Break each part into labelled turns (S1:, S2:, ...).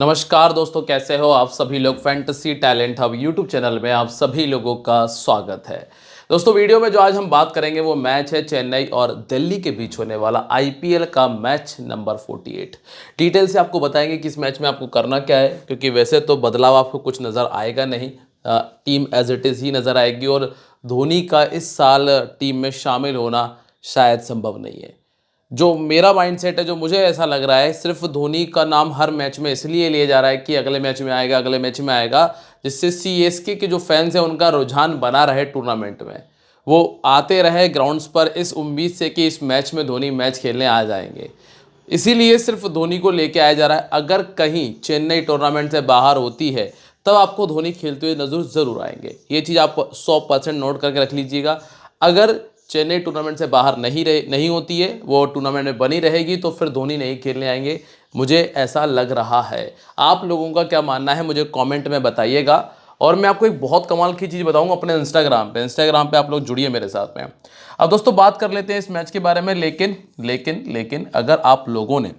S1: नमस्कार दोस्तों, कैसे हो आप सभी लोग। Fantasy talent hub YouTube channel में आप सभी लोगों का स्वागत है। दोस्तों, वीडियो में जो आज हम बात करेंगे वो मैच है चेन्नई और दिल्ली के बीच होने वाला आईपीएल का मैच नंबर 48। डिटेल से आपको बताएंगे कि इस मैच में आपको करना क्या है, क्योंकि वैसे तो बदलाव आपको कुछ नज़र आएगा नहीं। टीम एज इट इज़ ही नज़र आएगी और धोनी का इस साल टीम में शामिल होना शायद संभव नहीं है। जो मेरा माइंडसेट है, जो मुझे ऐसा लग रहा है, सिर्फ धोनी का नाम हर मैच में इसलिए लिया जा रहा है कि अगले मैच में आएगा, अगले मैच में आएगा, जिससे सीएसके के जो फैंस हैं उनका रुझान बना रहे टूर्नामेंट में। वो आते रहे ग्राउंड्स पर इस उम्मीद से कि इस मैच में धोनी मैच खेलने आ जाएंगे। इसीलिए सिर्फ धोनी को लेके आया जा रहा है। अगर कहीं चेन्नई टूर्नामेंट से बाहर होती है तब आपको धोनी खेलते हुए नजर ज़रूर आएंगे। ये चीज़ आप 100% नोट करके रख लीजिएगा। अगर चेन्नई टूर्नामेंट से बाहर नहीं होती है, वो टूर्नामेंट में बनी रहेगी, तो फिर धोनी नहीं खेलने आएंगे। मुझे ऐसा लग रहा है। आप लोगों का क्या मानना है मुझे कमेंट में बताइएगा। और मैं आपको एक बहुत कमाल की चीज़ बताऊंगा अपने इंस्टाग्राम पे आप लोग जुड़िए मेरे साथ में। अब दोस्तों, बात कर लेते हैं इस मैच के बारे में। लेकिन अगर आप लोगों ने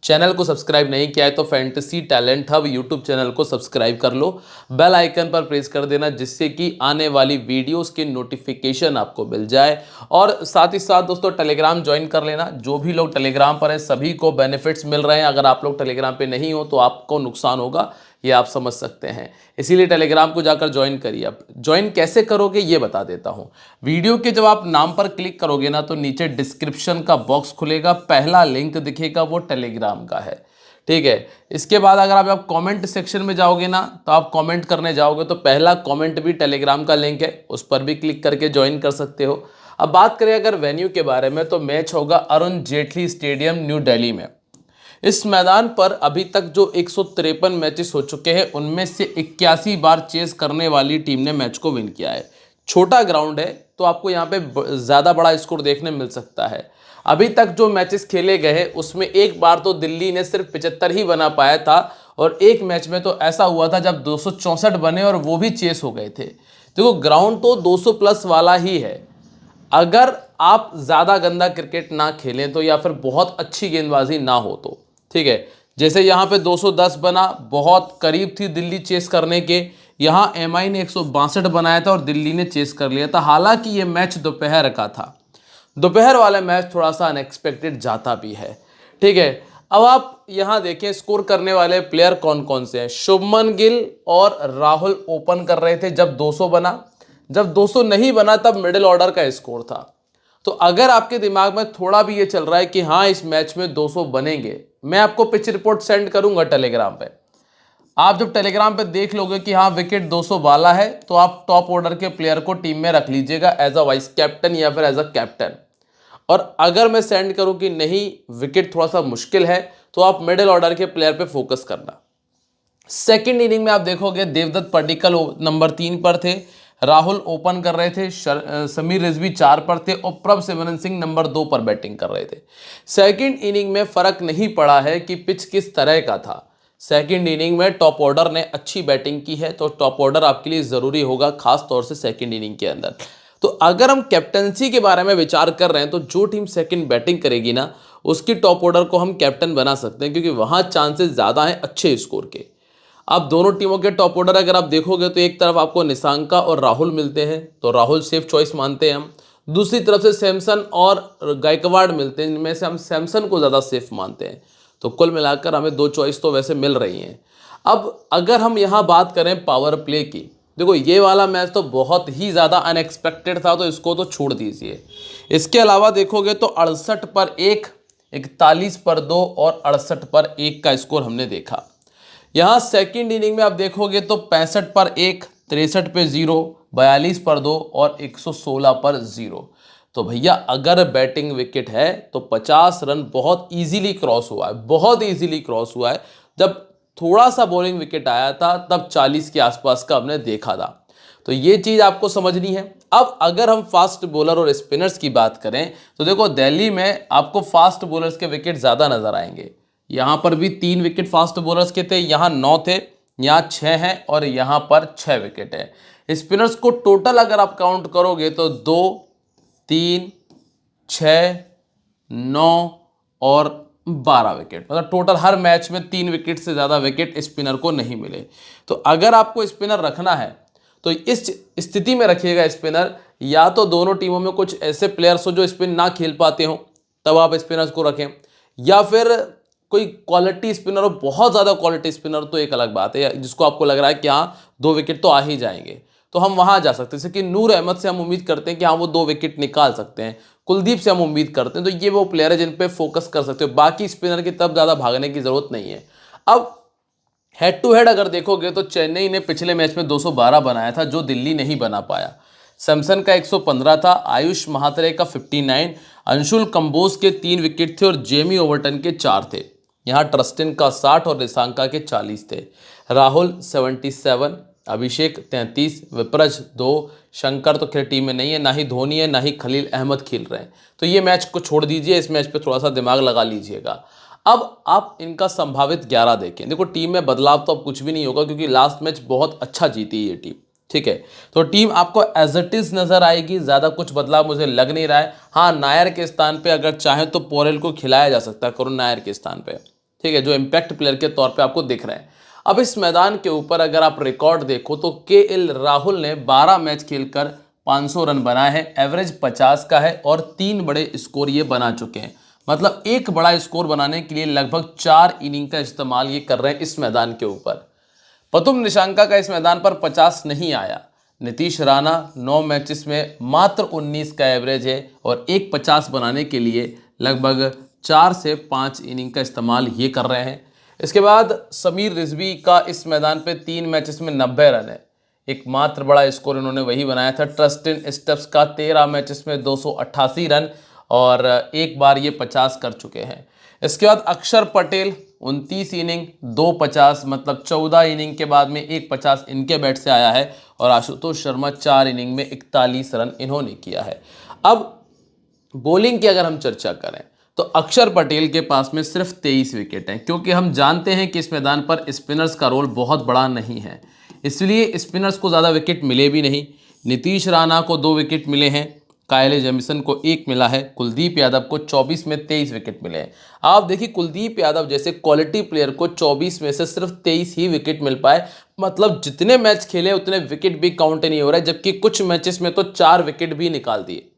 S1: चैनल को सब्सक्राइब नहीं किया है तो fantasy talent hub YouTube channel को सब्सक्राइब कर लो, बेल आइकन पर प्रेस कर देना, जिससे कि आने वाली वीडियोस की नोटिफिकेशन आपको मिल जाए। और साथ ही साथ दोस्तों, टेलीग्राम ज्वाइन कर लेना। जो भी लोग टेलीग्राम पर हैं सभी को बेनिफिट्स मिल रहे हैं। अगर आप लोग टेलीग्राम पे नहीं हो तो आपको नुकसान होगा, ये आप समझ सकते हैं। इसीलिए टेलीग्राम को जाकर ज्वाइन करिए। अब ज्वाइन कैसे करोगे ये बता देता हूं। वीडियो के जब आप नाम पर क्लिक करोगे ना, तो नीचे डिस्क्रिप्शन का बॉक्स खुलेगा, पहला लिंक दिखेगा, वो टेलीग्राम का है। ठीक है। इसके बाद अगर आप कमेंट सेक्शन में जाओगे ना, तो आप कमेंट करने जाओगे तो पहला कमेंट भी टेलीग्राम का लिंक है, उस पर भी क्लिक करके ज्वाइन कर सकते हो। अब बात करें अगर वेन्यू के बारे में, तो मैच होगा अरुण जेटली स्टेडियम, न्यू दिल्ली में। इस मैदान पर अभी तक जो 153 मैचेस हो चुके हैं, उनमें से 81 बार चेस करने वाली टीम ने मैच को विन किया है। छोटा ग्राउंड है तो आपको यहाँ पे ज़्यादा बड़ा स्कोर देखने मिल सकता है। अभी तक जो मैचेस खेले गए हैं उसमें एक बार तो दिल्ली ने सिर्फ 75 ही बना पाया था, और एक मैच में तो ऐसा हुआ था जब 264 बने और वो भी चेस हो गए थे। देखो, ग्राउंड तो 200 प्लस वाला ही है। अगर आप ज़्यादा गंदा क्रिकेट ना खेलें तो, या फिर बहुत अच्छी गेंदबाजी ना हो तो, ठीक है। जैसे यहाँ पे 210 बना, बहुत करीब थी दिल्ली चेस करने के। यहाँ एमआई ने 162 बनाया था और दिल्ली ने चेस कर लिया था। हालांकि ये मैच दोपहर का था। दोपहर वाला मैच थोड़ा सा अनएक्सपेक्टेड जाता भी है। ठीक है। अब आप यहाँ देखें स्कोर करने वाले प्लेयर कौन कौन से हैं। शुभमन गिल और राहुल ओपन कर रहे थे जब 200 बना। जब 200 नहीं बना तब मिडिल ऑर्डर का स्कोर था। तो अगर आपके दिमाग में थोड़ा भी ये चल रहा है कि हाँ इस मैच में 200 बनेंगे, मैं आपको पिच रिपोर्ट सेंड करूंगा टेलीग्राम पे। आप जब टेलीग्राम पे देख लोगे कि हाँ विकेट 200 वाला है, तो आप टॉप ऑर्डर के प्लेयर को टीम में रख लीजिएगा एज अ वाइस कैप्टन या फिर एज अ कैप्टन। और अगर मैं सेंड करूं कि नहीं विकेट थोड़ा सा मुश्किल है, तो आप मिडिल ऑर्डर के प्लेयर पे फोकस करना। सेकंड इनिंग में आप देखोगे देवदत्त पड्डीकल नंबर 3 पर थे, राहुल ओपन कर रहे थे, समीर रिजवी 4 पर थे और प्रभसिमरन सिंह नंबर 2 पर बैटिंग कर रहे थे। सेकंड इनिंग में फर्क नहीं पड़ा है कि पिच किस तरह का था। सेकंड इनिंग में टॉप ऑर्डर ने अच्छी बैटिंग की है, तो टॉप ऑर्डर आपके लिए ज़रूरी होगा, खास तौर से सेकंड इनिंग के अंदर। तो अगर हम कैप्टनसी के बारे में विचार कर रहे हैं, तो जो टीम सेकंड बैटिंग करेगी ना, उसकी टॉप ऑर्डर को हम कैप्टन बना सकते हैं, क्योंकि वहां चांसेस ज़्यादा हैं अच्छे स्कोर के। अब दोनों टीमों के टॉप ऑर्डर अगर आप देखोगे तो एक तरफ आपको निशांका और राहुल मिलते हैं, तो राहुल सेफ चॉइस मानते हैं हम। दूसरी तरफ से सैमसन और गायकवाड़ मिलते हैं, जिनमें से हम सैमसन को ज़्यादा सेफ मानते हैं। तो कुल मिलाकर हमें दो चॉइस तो वैसे मिल रही हैं। अब अगर हम यहाँ बात करें पावर प्ले की, देखो ये वाला मैच तो बहुत ही ज़्यादा अनएक्सपेक्टेड था, तो इसको तो छोड़ दीजिए। इसके अलावा देखोगे तो 68 पर 1, 41 पर 2 और 68 पर 1 का स्कोर हमने देखा। यहाँ सेकंड इनिंग में आप देखोगे तो 65 पर 1, 63 पे 0, 42 पर 2 और 116 पर 0। तो भैया अगर बैटिंग विकेट है तो 50 रन बहुत इजीली क्रॉस हुआ है, बहुत इजीली क्रॉस हुआ है। जब थोड़ा सा बॉलिंग विकेट आया था तब 40 के आसपास का हमने देखा था। तो ये चीज़ आपको समझनी है। अब अगर हम फास्ट बॉलर और स्पिनर्स की बात करें, तो देखो दिल्ली में आपको फास्ट बॉलर्स के विकेट ज़्यादा नजर आएंगे। यहाँ पर भी 3 विकेट फास्ट बॉलर्स के थे, यहाँ 9 थे, यहाँ 6 हैं और यहाँ पर 6 विकेट है। स्पिनर्स को टोटल अगर आप काउंट करोगे तो 2, 3, 6, 9 और 12 विकेट, मतलब टोटल हर मैच में 3 विकेट से ज़्यादा विकेट स्पिनर को नहीं मिले। तो अगर आपको स्पिनर रखना है तो इस स्थिति में रखिएगा स्पिनर, या तो दोनों टीमों में कुछ ऐसे प्लेयर्स हो जो स्पिन ना खेल पाते हो, तब आप स्पिनर्स को रखें, या फिर कोई क्वालिटी स्पिनर हो, बहुत ज़्यादा क्वालिटी स्पिनर तो एक अलग बात है, जिसको आपको लग रहा है कि हाँ 2 विकेट तो आ ही जाएंगे, तो हम वहाँ जा सकते हैं। जैसे कि नूर अहमद से हम उम्मीद करते हैं कि हाँ वो 2 विकेट निकाल सकते हैं, कुलदीप से हम उम्मीद करते हैं, तो ये वो प्लेयर है जिन पे फोकस कर सकते हो, बाकी स्पिनर की तब ज़्यादा भागने की ज़रूरत नहीं है। अब हेड टू हेड अगर देखोगे तो चेन्नई ने पिछले मैच में 212 बनाया था, जो दिल्ली नहीं बना पाया। सैमसन का 115 था, आयुष महात्रे का 59, अंशुल कंबोज के 3 विकेट थे और जेमी ओवर्टन के 4 थे। यहाँ ट्रस्टिन का 60 और निशांका के 40 थे। राहुल 77, अभिषेक 33, विप्रज 2, शंकर तो खैर टीम में नहीं है, ना ही धोनी है, ना ही खलील अहमद खेल रहे हैं। तो ये मैच को छोड़ दीजिए, इस मैच पे थोड़ा सा दिमाग लगा लीजिएगा। अब आप इनका संभावित 11 देखें। देखो टीम में बदलाव तो अब कुछ भी नहीं होगा, क्योंकि लास्ट मैच बहुत अच्छा जीती ये टीम, ठीक है। तो टीम आपको एज इट इज नजर आएगी, ज़्यादा कुछ बदलाव मुझे लग नहीं रहा है। हाँ, नायर के स्थान पे अगर चाहे तो पोरेल को खिलाया जा सकता है, करुण नायर के स्थान पे, ठीक है, जो इम्पैक्ट प्लेयर के तौर पे आपको दिख रहे हैं। अब इस मैदान के ऊपर अगर आप रिकॉर्ड देखो तो केएल राहुल ने 12 मैच खेलकर 500 रन बनाए हैं, एवरेज 50 का है और 3 बड़े स्कोर ये बना चुके हैं। मतलब एक बड़ा स्कोर बनाने के लिए लगभग 4 इनिंग का इस्तेमाल ये कर रहे हैं इस मैदान के ऊपर। पतुम निशंका का इस मैदान पर 50 नहीं आया। नीतीश राणा 9 मैचेस में मात्र 19 का एवरेज है और एक 50 बनाने के लिए लगभग 4 से 5 इनिंग का इस्तेमाल ये कर रहे हैं। इसके बाद समीर रिजवी का इस मैदान पे 3 मैचेस में 90 रन है, एकमात्र बड़ा स्कोर इन्होंने वही बनाया था। ट्रस्टिन स्टेप्स का 13 मैचेस में 288 रन और एक बार ये 50 कर चुके हैं। इसके बाद अक्षर पटेल 29 इनिंग 250, मतलब 14 इनिंग के बाद में एक 50 इनके बैट से आया है। और आशुतोष शर्मा 4 इनिंग में 41 रन इन्होंने किया है। अब बॉलिंग की अगर हम चर्चा करें तो अक्षर पटेल के पास में सिर्फ 23 विकेट हैं, क्योंकि हम जानते हैं कि इस मैदान पर स्पिनर्स का रोल बहुत बड़ा नहीं है, इसलिए स्पिनर्स को ज़्यादा विकेट मिले भी नहीं। नीतीश राणा को 2 विकेट मिले हैं, कायले जेमिसन को 1 मिला है, कुलदीप यादव को 24 में 23 विकेट मिले हैं। आप देखिए कुलदीप यादव जैसे क्वालिटी प्लेयर को 24 में से सिर्फ 23 ही विकेट मिल पाए, मतलब जितने मैच खेले उतने विकेट भी काउंट नहीं हो रहा है, जबकि कुछ मैचेस में तो 4 विकेट भी निकाल दिए।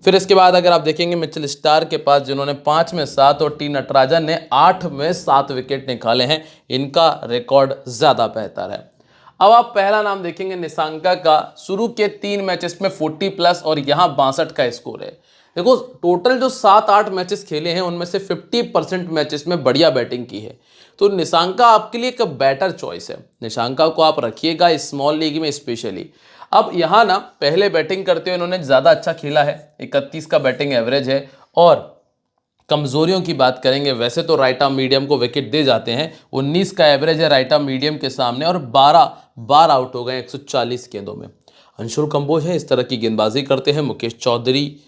S1: फिर इसके बाद अगर आप देखेंगे मिचेल स्टार के पास, जिन्होंने 5 में 7 और टी नटराजन ने 8 में 7 विकेट निकाले हैं, इनका रिकॉर्ड ज़्यादा बेहतर है। अब आप पहला नाम देखेंगे निशांका का, शुरू के 3 मैचेस में 40 प्लस और यहाँ 62 का स्कोर है। देखो टोटल जो 7-8 मैचेस खेले हैं उनमें से 50% मैचेस में बढ़िया बैटिंग की है, तो निशांका आपके लिए एक बेटर चॉइस है। निशांका को आप रखिएगा स्मॉल लीग में स्पेशली। अब यहाँ ना पहले बैटिंग करते हुए इन्होंने ज़्यादा अच्छा खेला है, 31 का बैटिंग एवरेज है। और कमजोरियों की बात करेंगे, वैसे तो राइट आर्म मीडियम को विकेट दे जाते हैं, 19 का एवरेज है राइट आर्म मीडियम के सामने और 12 बार आउट हो गए 140 गेंदों में। अंशुल कंबोज है, इस तरह की गेंदबाजी करते हैं। Mukesh Choudhary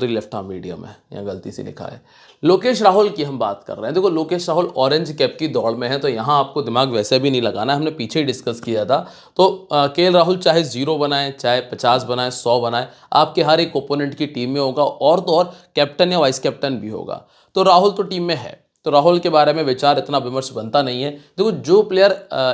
S1: left arm medium है, यहाँ गलती से लिखा है। लोकेश राहुल की हम बात कर रहे हैं। देखो लोकेश राहुल ऑरेंज कैप की दौड़ में है, तो यहाँ आपको दिमाग वैसे भी नहीं लगाना है, हमने पीछे ही डिस्कस किया था। तो केएल राहुल चाहे 0 बनाए, चाहे 50 बनाए, 100 बनाए, आपके हर एक ओपोनेंट की टीम में होगा, और तो और कैप्टन या वाइस कैप्टन भी होगा। तो राहुल तो टीम में है, तो राहुल के बारे में विचार इतना विमर्श बनता नहीं है। देखो जो प्लेयर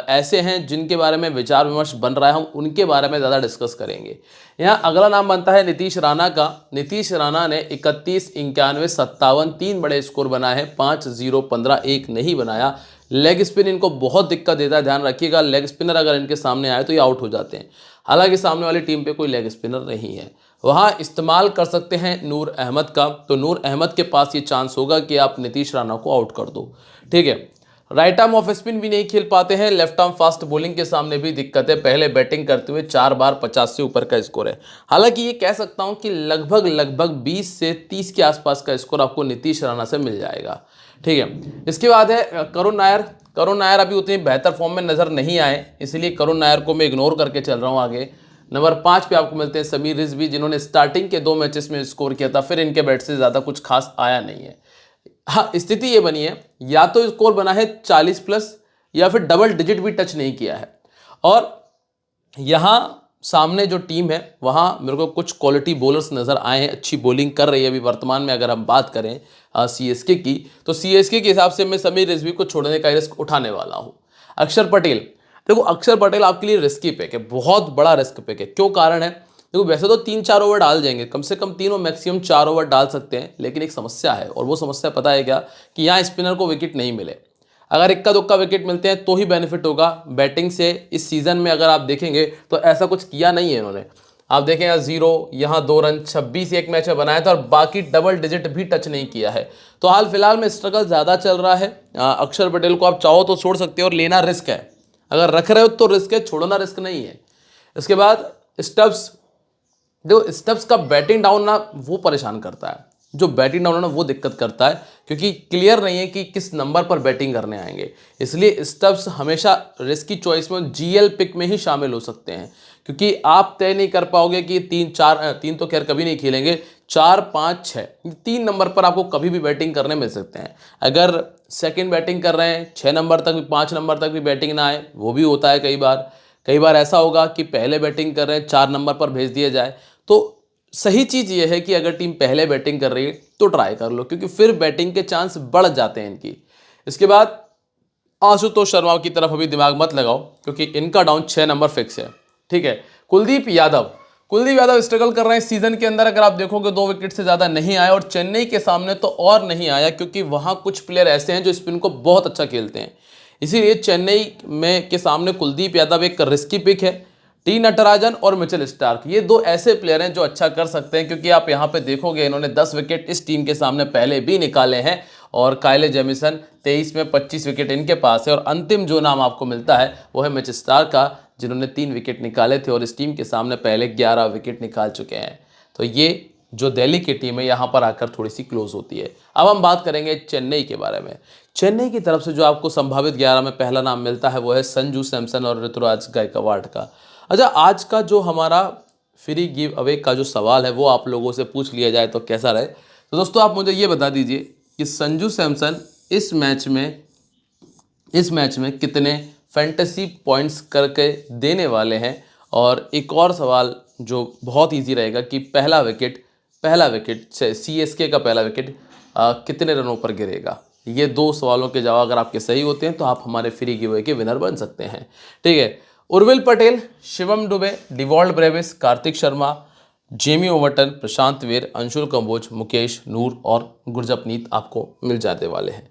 S1: ऐसे हैं जिनके बारे में विचार विमर्श बन रहा है, हम उनके बारे में ज़्यादा डिस्कस करेंगे। यहाँ अगला नाम बनता है नीतीश राणा का। नीतीश राणा ने 31, 91, 57 3 बड़े स्कोर बनाए हैं, 5, 0, 15 1 नहीं बनाया। लेग स्पिन इनको बहुत दिक्कत देता है, ध्यान रखिएगा, लेग स्पिनर अगर इनके सामने आए तो ये आउट हो जाते हैं। हालांकि सामने वाली टीम पे कोई लेग स्पिनर नहीं है, वहाँ इस्तेमाल कर सकते हैं नूर अहमद का। तो नूर अहमद के पास ये चांस होगा कि आप नीतीश राणा को आउट कर दो, ठीक है। राइट आर्म ऑफ स्पिन भी नहीं खेल पाते हैं, लेफ्ट आर्म फास्ट बॉलिंग के सामने भी दिक्कत है। पहले बैटिंग करते हुए 4 बार 50 से ऊपर का स्कोर है। हालांकि ये कह सकता हूं कि लगभग 20 से 30 के आसपास का स्कोर आपको नीतीश राणा से मिल जाएगा, ठीक है। इसके बाद है करुण नायर। करुण नायर अभी उतनी बेहतर फॉर्म में नजर नहीं आए, इसलिए करुण नायर को मैं इग्नोर करके चल रहा हूँ आगे। नंबर 5 पे आपको मिलते हैं समीर रिजवी, जिन्होंने स्टार्टिंग के 2 मैचेस में स्कोर किया था, फिर इनके बैट से ज़्यादा कुछ खास आया नहीं है। हाँ, स्थिति ये बनी है, या तो स्कोर बना है 40 प्लस, या फिर डबल डिजिट भी टच नहीं किया है। और यहाँ सामने जो टीम है वहाँ मेरे को कुछ क्वालिटी बॉलर्स नज़र आए हैं, अच्छी बॉलिंग कर रही है अभी वर्तमान में। अगर हम बात करें सीएसके की, तो सीएसके के हिसाब से मैं समीर रिजवी को छोड़ने का रिस्क उठाने वाला हूँ। अक्षर पटेल, देखो अक्षर पटेल आपके लिए रिस्की पिक है, बहुत बड़ा रिस्क पिक है। क्यों कारण है? देखो वैसे तो 3-4 ओवर डाल जाएंगे, कम से कम 3 और मैक्सिमम 4 ओवर डाल सकते हैं, लेकिन एक समस्या है, और वो समस्या पता है क्या? कि यहाँ स्पिनर को विकेट नहीं मिले। अगर इक्का दुक्का विकेट मिलते हैं तो ही बेनिफिट होगा बैटिंग से। इस सीज़न में अगर आप देखेंगे तो ऐसा कुछ किया नहीं है इन्होंने। आप देखें यहाँ 0, यहाँ 2 रन 26 एक मैच में बनाया था, और बाकी डबल डिजिट भी टच नहीं किया है। तो हाल फिलहाल में स्ट्रगल ज़्यादा चल रहा है। अक्षर पटेल को आप चाहो तो छोड़ सकते हो, और लेना रिस्क है। अगर रख रहे हो तो रिस्क है, छोड़ना रिस्क नहीं है। इसके बाद स्टब्स, देखो स्टब्स का बैटिंग डाउन ना वो परेशान करता है, जो बैटिंग डाउन है ना वो दिक्कत करता है, क्योंकि क्लियर नहीं है कि किस नंबर पर बैटिंग करने आएंगे। इसलिए स्टब्स हमेशा रिस्की चॉइस में जीएल पिक में ही शामिल हो सकते हैं, क्योंकि आप तय नहीं कर पाओगे कि 3 तो खैर कभी नहीं खेलेंगे, 4, 5, 6 3 नंबर पर आपको कभी भी बैटिंग करने मिल सकते हैं। अगर सेकंड बैटिंग कर रहे हैं 6 नंबर तक भी, 5 नंबर तक भी बैटिंग ना आए, वो भी होता है कई बार। कई बार ऐसा होगा कि पहले बैटिंग कर रहे हैं 4 नंबर पर भेज दिया जाए। तो सही चीज़ ये है कि अगर टीम पहले बैटिंग कर रही है तो ट्राई कर लो, क्योंकि फिर बैटिंग के चांस बढ़ जाते हैं इनकी। इसके बाद आशुतोष शर्मा की तरफ अभी दिमाग मत लगाओ, क्योंकि इनका डाउन 6 नंबर फिक्स है। ठीक है। कुलदीप यादव स्ट्रगल कर रहे हैं इस सीजन के अंदर। अगर आप देखोगे 2 विकेट से ज़्यादा नहीं आए, और चेन्नई के सामने तो और नहीं आया, क्योंकि वहाँ कुछ प्लेयर ऐसे हैं जो स्पिन को बहुत अच्छा खेलते हैं। इसीलिए चेन्नई में के सामने कुलदीप यादव एक रिस्की पिक है। टी नटराजन और मिचेल स्टार्क, ये 2 ऐसे प्लेयर हैं जो अच्छा कर सकते हैं, क्योंकि आप यहाँ पे देखोगे इन्होंने 10 विकेट इस टीम के सामने पहले भी निकाले हैं, और काइले जेमिसन 23 में 25 विकेट इनके पास है। और अंतिम जो नाम आपको मिलता है वो है मिचेल स्टार्क का, जिन्होंने 3 विकेट निकाले थे और इस टीम के सामने पहले 11 विकेट निकाल चुके हैं। तो ये जो दिल्ली की टीम है यहाँ पर आकर थोड़ी सी क्लोज होती है। अब हम बात करेंगे चेन्नई के बारे में। चेन्नई की तरफ से जो आपको संभावित 11 में पहला नाम मिलता है वो है संजू सैमसन और ऋतुराज गायकवाड़ का। अच्छा, आज का जो हमारा फ्री गिव अवे का जो सवाल है वो आप लोगों से पूछ लिया जाए तो कैसा रहे। तो दोस्तों आप मुझे ये बता दीजिए कि संजू सैमसन इस मैच में कितने फैंटेसी पॉइंट्स करके देने वाले हैं। और एक और सवाल जो बहुत इजी रहेगा कि पहला विकेट से सीएसके का पहला विकेट कितने रनों पर गिरेगा। ये 2 सवालों के जवाब अगर आपके सही होते हैं तो आप हमारे फ्री गिव अवे के विनर बन सकते हैं। ठीक है। Urvil Patel, Shivam Dube, Dewald Brevis, Kartik Sharma, Jamie Overton, Prashant Veer, Anshul Kamboj, Mukesh, Noor और गुरजपनीत आपको मिल जाने वाले हैं।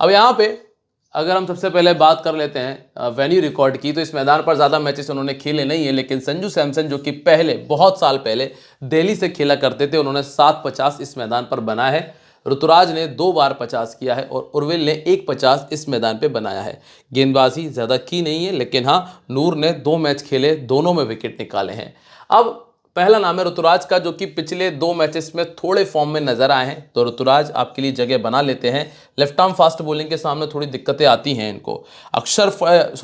S1: अब यहाँ पे अगर हम सबसे पहले बात कर लेते हैं वेन्यू रिकॉर्ड की, तो इस मैदान पर ज़्यादा मैचेस उन्होंने खेले नहीं है, लेकिन संजू सैमसन जो कि पहले बहुत साल पहले दिल्ली से खेला करते थे, उन्होंने 750 इस मैदान पर बनाया है। ऋतुराज ने 2 बार 50 किया है और उर्विल ने 150 इस मैदान पे बनाया है। गेंदबाजी ज़्यादा की नहीं है, लेकिन हाँ नूर ने 2 मैच खेले, दोनों में विकेट निकाले हैं। अब पहला नाम है ऋतुराज का, जो कि पिछले 2 मैचेस में थोड़े फॉर्म में नजर आए हैं, तो ऋतुराज आपके लिए जगह बना लेते हैं। लेफ्ट आर्म फास्ट बॉलिंग के सामने थोड़ी दिक्कतें आती हैं इनको।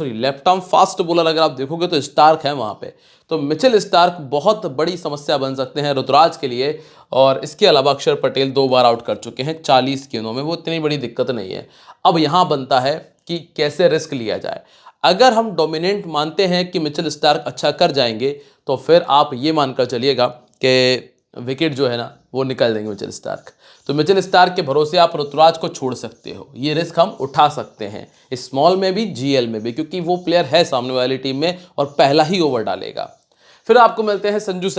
S1: लेफ्ट आर्म फास्ट बॉलर अगर आप देखोगे तो स्टार्क है वहाँ पे, तो मिचेल स्टार्क बहुत बड़ी समस्या बन सकते हैं ऋतुराज के लिए। और इसके अलावा अक्षर पटेल 2 बार आउट कर चुके हैं 40 गेंदों में, वो इतनी बड़ी दिक्कत नहीं है। अब यहाँ बनता है कि कैसे रिस्क लिया जाए। अगर हम डोमिनेंट मानते हैं कि मिचेल स्टार्क अच्छा कर जाएंगे, तो फिर आप ये मानकर चलिएगा कि विकेट जो है ना वो निकाल देंगे मिचेल स्टार्क। तो मिचेल स्टार्क के भरोसे आप ऋतुराज को छोड़ सकते हो, ये रिस्क हम उठा सकते हैं स्मॉल में भी, जीएल में भी, क्योंकि वो प्लेयर है सामने वाली टीम में और पहला ही ओवर डालेगा। फिर आपको मिलते हैं संजू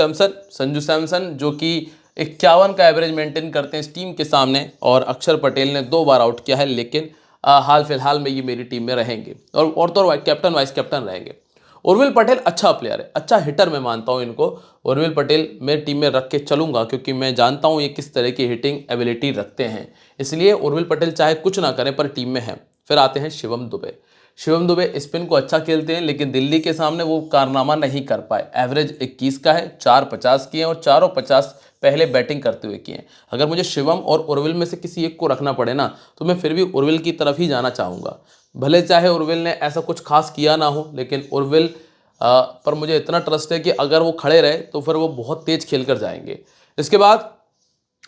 S1: सैमसन जो कि 51 का एवरेज मेंटेन करते हैं इस टीम के सामने, और अक्षर पटेल ने 2 बार आउट किया है, लेकिन हाल फिलहाल में ये मेरी टीम में रहेंगे और तो कैप्टन वाइस कैप्टन रहेंगे। उर्विल पटेल अच्छा प्लेयर है, अच्छा हिटर मैं मानता हूँ इनको। उर्विल पटेल मैं टीम में रख के चलूंगा, क्योंकि मैं जानता हूँ ये किस तरह की हिटिंग एबिलिटी रखते हैं, इसलिए उर्विल पटेल चाहे कुछ ना करें पर टीम में है। फिर आते हैं शिवम दुबे स्पिन को अच्छा खेलते हैं, लेकिन दिल्ली के सामने वो कारनामा नहीं कर पाए। एवरेज 21 का है, 4 50 किए और चारों 50 पहले बैटिंग करते हुए किए। अगर मुझे शिवम और उर्विल में से किसी एक को रखना पड़े ना, तो मैं फिर भी उर्विल की तरफ ही जाना चाहूँगा। भले चाहे उर्विल ने ऐसा कुछ खास किया ना हो, लेकिन उर्विल पर मुझे इतना ट्रस्ट है कि अगर वो खड़े रहे तो फिर वो बहुत तेज खेल कर जाएंगे। इसके बाद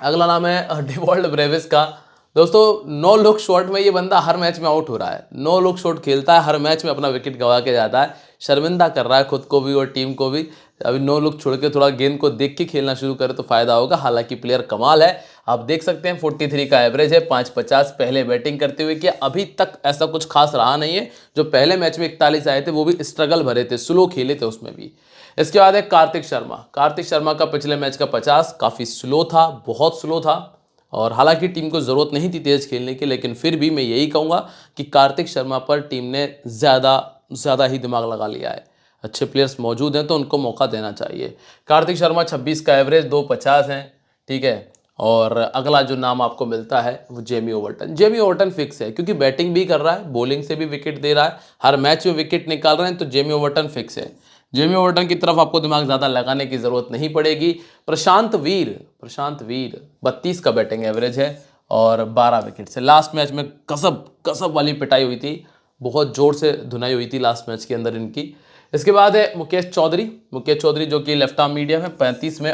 S1: अगला नाम है डिवॉल्ट ब्रेविस का। दोस्तों 9 लुक शॉट में ये बंदा हर मैच में आउट हो रहा है, 9 लुक शॉट खेलता है, हर मैच में अपना विकेट गंवा के जाता है, शर्मिंदा कर रहा है खुद को भी और टीम को भी। अभी 9 लोग छोड़ के थोड़ा गेंद को देख के खेलना शुरू करें तो फायदा होगा। हालांकि प्लेयर कमाल है, आप देख सकते हैं 43 का एवरेज है, 5.50 पहले बैटिंग करते हुए किया। अभी तक ऐसा कुछ खास रहा नहीं है। जो पहले मैच में 41 आए थे वो भी स्ट्रगल भरे थे, स्लो खेले थे उसमें भी। इसके बाद है कार्तिक शर्मा। कार्तिक शर्मा का पिछले मैच का 50 काफ़ी स्लो था, बहुत स्लो था। और हालांकि टीम को ज़रूरत नहीं थी तेज़ खेलने की, लेकिन फिर भी मैं यही कहूँगा कि कार्तिक शर्मा पर टीम ने ज़्यादा ही दिमाग लगा लिया है। अच्छे प्लेयर्स मौजूद हैं तो उनको मौका देना चाहिए। कार्तिक शर्मा 26 का एवरेज, 2.50 हैं, ठीक है। और अगला जो नाम आपको मिलता है वो Jamie Overton. Jamie Overton fix है क्योंकि बैटिंग भी कर रहा है, बॉलिंग से भी विकेट दे रहा है, हर मैच में विकेट निकाल रहे हैं, तो जेमी ओवर्टन फिक्स है। जेमी ओवर्टन की तरफ आपको दिमाग ज़्यादा लगाने की ज़रूरत नहीं पड़ेगी। प्रशांत वीर 32 का बैटिंग एवरेज है और 12 विकेट से। लास्ट मैच में कसब वाली पिटाई हुई थी, बहुत ज़ोर से धुनाई हुई थी लास्ट मैच के अंदर इनकी। इसके बाद है मुकेश चौधरी जो कि लेफ्ट आर्म मीडियम है, 35 में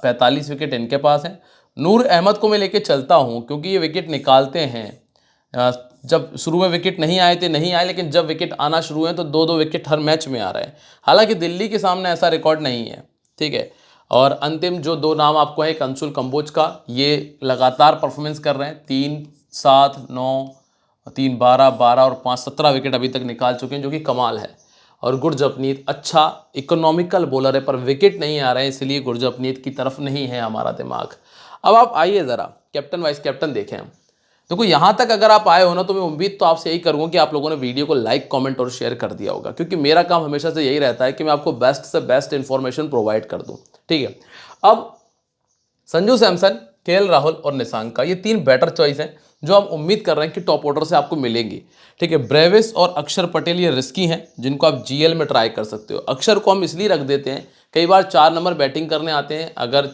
S1: 45 विकेट इनके पास हैं। नूर अहमद को मैं लेके चलता हूँ क्योंकि ये विकेट निकालते हैं। जब शुरू में विकेट नहीं आए, लेकिन जब विकेट आना शुरू हैं तो 2-2 विकेट हर मैच में आ रहे हैं। हालांकि दिल्ली के सामने ऐसा रिकॉर्ड नहीं है, ठीक है। और अंतिम जो 2 नाम आपको है, एक अंशुल कंबोज का, ये लगातार परफॉर्मेंस कर रहे हैं, 3-7-9, 3-12 और 5-17 विकेट अभी तक निकाल चुके हैं, जो कि कमाल है। और गुरजपनीत अच्छा इकोनॉमिकल बॉलर है, पर विकेट नहीं आ रहे हैं, इसलिए गुरजपनीत की तरफ नहीं है हमारा दिमाग। अब आप आइए ज़रा कैप्टन वाइस कैप्टन देखें हम। देखो यहाँ तक अगर आप आए हो ना, तो मैं उम्मीद तो आपसे यही करूँगा कि आप लोगों ने वीडियो को लाइक, कमेंट और शेयर कर दिया होगा, क्योंकि मेरा काम हमेशा से यही रहता है कि मैं आपको बेस्ट से बेस्ट इन्फॉर्मेशन प्रोवाइड कर दूँ, ठीक है। अब संजू सैमसन, केएल राहुल और निशांक का, ये 3 बेटर चॉइस हैं जो हम उम्मीद कर रहे हैं कि टॉप ऑर्डर से आपको मिलेंगी, ठीक है। ब्रेविस और अक्षर पटेल ये रिस्की हैं, जिनको आप जीएल में ट्राई कर सकते हो। अक्षर को हम इसलिए रख देते हैं, कई बार 4 नंबर बैटिंग करने आते हैं, अगर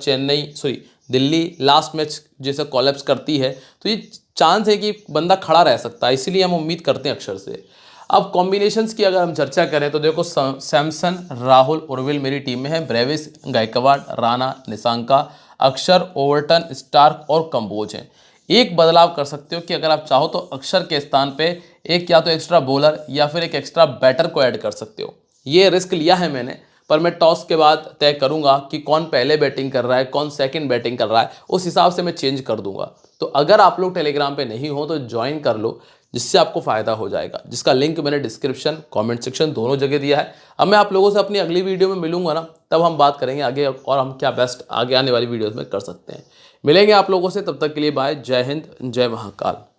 S1: दिल्ली लास्ट मैच जैसे कॉलेप्स करती है तो ये चांस है कि बंदा खड़ा रह सकता है, इसीलिए हम उम्मीद करते हैं अक्षर से। अब कॉम्बिनेशंस की अगर हम चर्चा करें तो देखो, सैमसन, राहुल, उर्विल मेरी टीम में है, ब्रेविस, गायकवाड़, राणा, निशांका, अक्षर, ओवर्टन, स्टार्क और कंबोज हैं। एक बदलाव कर सकते हो कि अगर आप चाहो तो अक्षर के स्थान पे एक या तो एक्स्ट्रा बॉलर या फिर एक एक्स्ट्रा बैटर को ऐड कर सकते हो। ये रिस्क लिया है मैंने, पर मैं टॉस के बाद तय करूंगा कि कौन पहले बैटिंग कर रहा है, कौन सेकंड बैटिंग कर रहा है, उस हिसाब से मैं चेंज कर दूंगा। तो अगर आप लोग टेलीग्राम पे नहीं हो तो ज्वाइन कर लो, जिससे आपको फायदा हो जाएगा, जिसका लिंक मैंने डिस्क्रिप्शन, कमेंट सेक्शन दोनों जगह दिया है। अब मैं आप लोगों से अपनी अगली वीडियो में मिलूंगा ना, तब हम बात करेंगे आगे और हम क्या बेस्ट आगे आने वाली वीडियोस में कर सकते हैं। मिलेंगे आप लोगों से, तब तक के लिए बाय, जय हिंद, जय महाकाल।